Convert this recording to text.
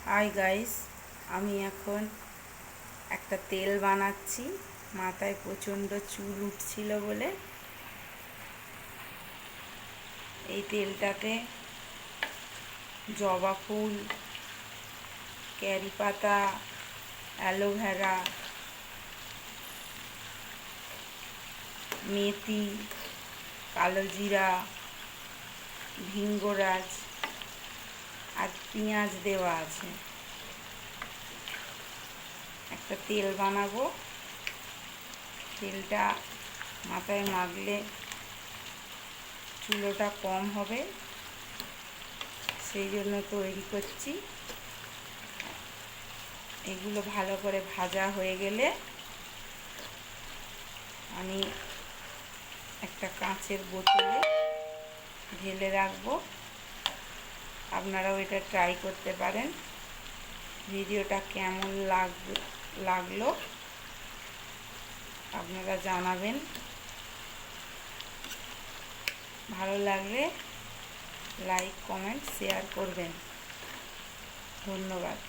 Hi guys, আমি এখন একটা তেল বানাচ্ছি। মাথায় প্রচণ্ড চুল উঠছিল বলে এই তেলটাতে জবা ফুল, ক্যারি পাতা, অ্যালোভেরা, মেথি, কালো জিরা, ভিঙ্গরাজ আর পেঁয়াজ দেওয়া আছে। একটা তেল বানাবো। তেলটা মাথায় মাখলে চুলোটা কম হবে, সেই জন্য তৈরি করছি। এগুলো ভালো করে ভাজা হয়ে গেলে আমি একটা কাঁচের বোতলে ঢেলে রাখবো। আপনারাও এটা ট্রাই করতে পারেন। ভিডিওটা কেমন লাগলো আপনারা জানাবেন। ভালো লাগলে লাইক, কমেন্ট, শেয়ার করবেন। ধন্যবাদ।